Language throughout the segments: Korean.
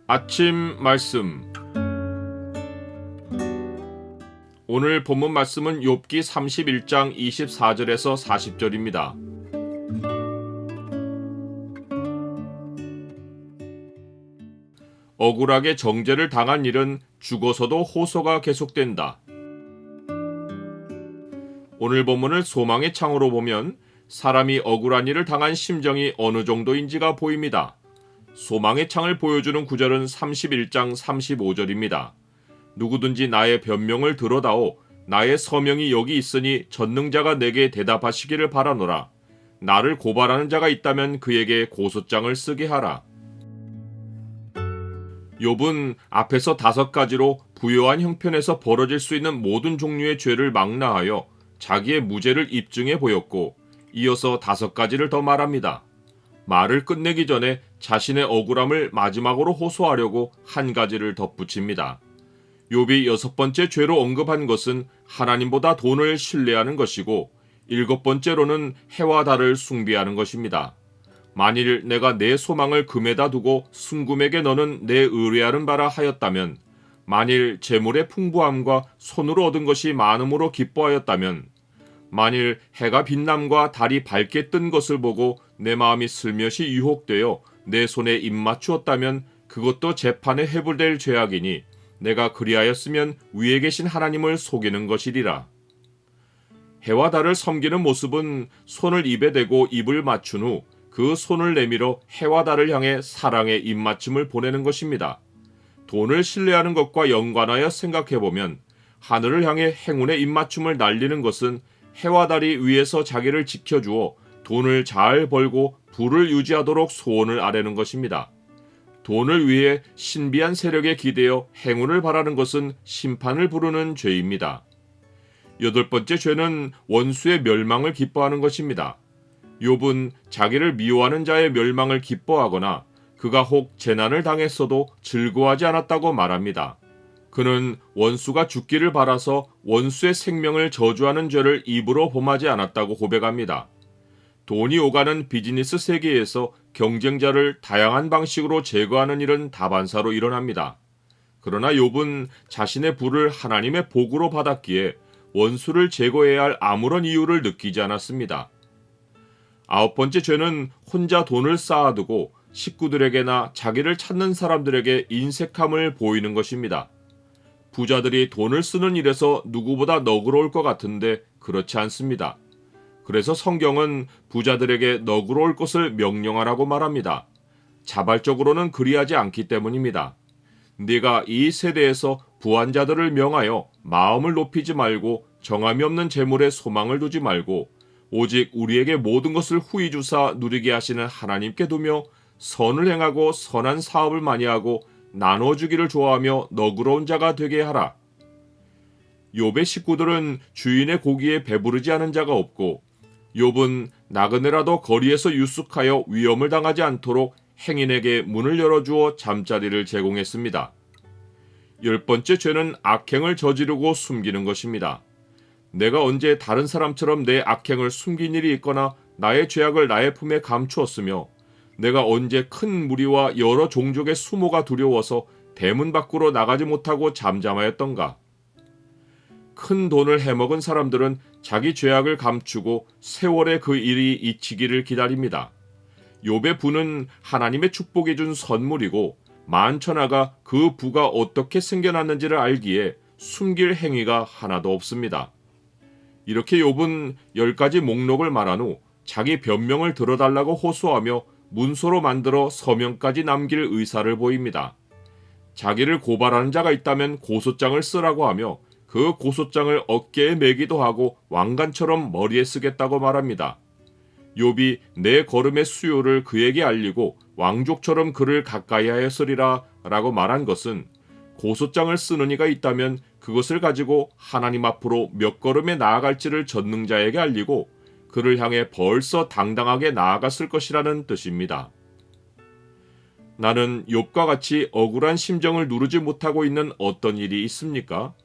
아침 말씀. 오늘 본문 말씀은 욥기 31장 24절에서 40절입니다. 억울하게 정죄를 당한 일은 죽어서도 호소가 계속된다. 오늘 본문을 소망의 창으로 보면 사람이 억울한 일을 당한 심정이 어느 정도인지가 보입니다. 소망의 창을 보여주는 구절은 31장 35절입니다. 누구든지 나의 변명을 들어다오. 나의 서명이 여기 있으니 전능자가 내게 대답하시기를 바라노라. 나를 고발하는 자가 있다면 그에게 고소장을 쓰게 하라. 욥은 앞에서 5가지로 부요한 형편에서 벌어질 수 있는 모든 종류의 죄를 망라하여 자기의 무죄를 입증해 보였고, 이어서 5가지를 더 말합니다. 말을 끝내기 전에 자신의 억울함을 마지막으로 호소하려고 1가지를 덧붙입니다. 욥이 6번째 죄로 언급한 것은 하나님보다 돈을 신뢰하는 것이고, 7번째로는 해와 달을 숭배하는 것입니다. 만일 내가 내 소망을 금에다 두고 순금에게 너는 내 의뢰하는 바라 하였다면, 만일 재물의 풍부함과 손으로 얻은 것이 많음으로 기뻐하였다면, 만일 해가 빛남과 달이 밝게 뜬 것을 보고 내 마음이 슬며시 유혹되어 내 손에 입맞추었다면 그것도 재판에 해부될 죄악이니 내가 그리하였으면 위에 계신 하나님을 속이는 것이리라. 해와 달을 섬기는 모습은 손을 입에 대고 입을 맞춘 후 그 손을 내밀어 해와 달을 향해 사랑의 입맞춤을 보내는 것입니다. 돈을 신뢰하는 것과 연관하여 생각해보면 하늘을 향해 행운의 입맞춤을 날리는 것은 해와 달이 위에서 자기를 지켜주어 돈을 잘 벌고 부를 유지하도록 소원을 아뢰는 것입니다. 돈을 위해 신비한 세력에 기대어 행운을 바라는 것은 심판을 부르는 죄입니다. 8번째 죄는 원수의 멸망을 기뻐하는 것입니다. 욥은 자기를 미워하는 자의 멸망을 기뻐하거나 그가 혹 재난을 당했어도 즐거워하지 않았다고 말합니다. 그는 원수가 죽기를 바라서 원수의 생명을 저주하는 죄를 입으로 범하지 않았다고 고백합니다. 돈이 오가는 비즈니스 세계에서 경쟁자를 다양한 방식으로 제거하는 일은 다반사로 일어납니다. 그러나 욥은 자신의 부를 하나님의 복으로 받았기에 원수를 제거해야 할 아무런 이유를 느끼지 않았습니다. 9번째 죄는 혼자 돈을 쌓아두고 식구들에게나 자기를 찾는 사람들에게 인색함을 보이는 것입니다. 부자들이 돈을 쓰는 일에서 누구보다 너그러울 것 같은데 그렇지 않습니다. 그래서 성경은 부자들에게 너그러울 것을 명령하라고 말합니다. 자발적으로는 그리하지 않기 때문입니다. 네가 이 세대에서 부한자들을 명하여 마음을 높이지 말고 정함이 없는 재물에 소망을 두지 말고 오직 우리에게 모든 것을 후히 주사 누리게 하시는 하나님께 두며 선을 행하고 선한 사업을 많이 하고 나눠주기를 좋아하며 너그러운 자가 되게 하라. 욥의 식구들은 주인의 고기에 배부르지 않은 자가 없고, 욥은 나그네라도 거리에서 유숙하여 위험을 당하지 않도록 행인에게 문을 열어주어 잠자리를 제공했습니다. 10번째 죄는 악행을 저지르고 숨기는 것입니다. 내가 언제 다른 사람처럼 내 악행을 숨긴 일이 있거나 나의 죄악을 나의 품에 감추었으며, 내가 언제 큰 무리와 여러 종족의 수모가 두려워서 대문 밖으로 나가지 못하고 잠잠하였던가. 큰 돈을 해먹은 사람들은 자기 죄악을 감추고 세월에 그 일이 잊히기를 기다립니다. 욥의 부는 하나님의 축복이 준 선물이고, 만천하가 그 부가 어떻게 생겨났는지를 알기에 숨길 행위가 하나도 없습니다. 이렇게 욥은 10가지 목록을 말한 후 자기 변명을 들어달라고 호소하며 문서로 만들어 서명까지 남길 의사를 보입니다. 자기를 고발하는 자가 있다면 고소장을 쓰라고 하며 그 고소장을 어깨에 매기도 하고 왕관처럼 머리에 쓰겠다고 말합니다. 욥이 내 걸음의 수요를 그에게 알리고 왕족처럼 그를 가까이 하였으리라 라고 말한 것은, 고소장을 쓰는 이가 있다면 그것을 가지고 하나님 앞으로 몇 걸음에 나아갈지를 전능자에게 알리고 그를 향해 벌써 당당하게 나아갔을 것이라는 뜻입니다. 나는 욥과 같이 억울한 심정을 누르지 못하고 있는 어떤 일이 있습니까?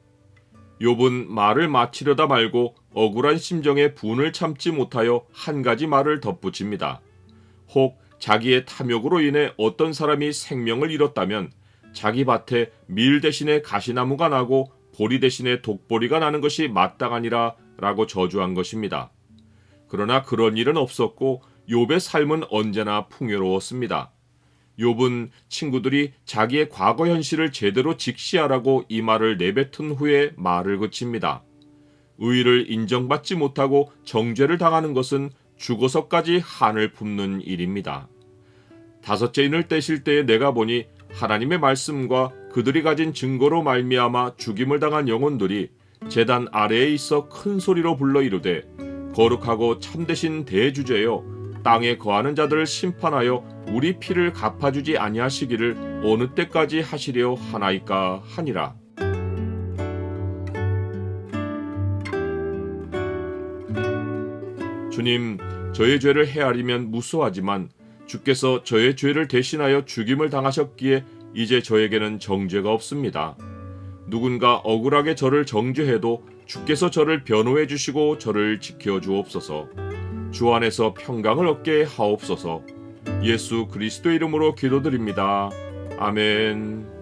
욥은 말을 마치려다 말고 억울한 심정에 분을 참지 못하여 1가지 말을 덧붙입니다. 혹 자기의 탐욕으로 인해 어떤 사람이 생명을 잃었다면 자기 밭에 밀 대신에 가시나무가 나고 보리 대신에 독보리가 나는 것이 마땅하니라 라고 저주한 것입니다. 그러나 그런 일은 없었고 욥의 삶은 언제나 풍요로웠습니다. 욥은 친구들이 자기의 과거 현실을 제대로 직시하라고 이 말을 내뱉은 후에 말을 그칩니다. 의의를 인정받지 못하고 정죄를 당하는 것은 죽어서까지 한을 품는 일입니다. 다섯째 인을 떼실 때에 내가 보니 하나님의 말씀과 그들이 가진 증거로 말미암아 죽임을 당한 영혼들이 제단 아래에 있어 큰 소리로 불러 이르되 거룩하고 참되신 대주제여 땅에 거하는 자들을 심판하여 우리 피를 갚아주지 아니하시기를 어느 때까지 하시려 하나이까 하니라. 주님, 저의 죄를 헤아리면 무수하지만 주께서 저의 죄를 대신하여 죽임을 당하셨기에 이제 저에게는 정죄가 없습니다. 누군가 억울하게 저를 정죄해도 주께서 저를 변호해 주시고 저를 지켜 주옵소서. 주 안에서 평강을 얻게 하옵소서. 예수 그리스도 이름으로 기도드립니다. 아멘.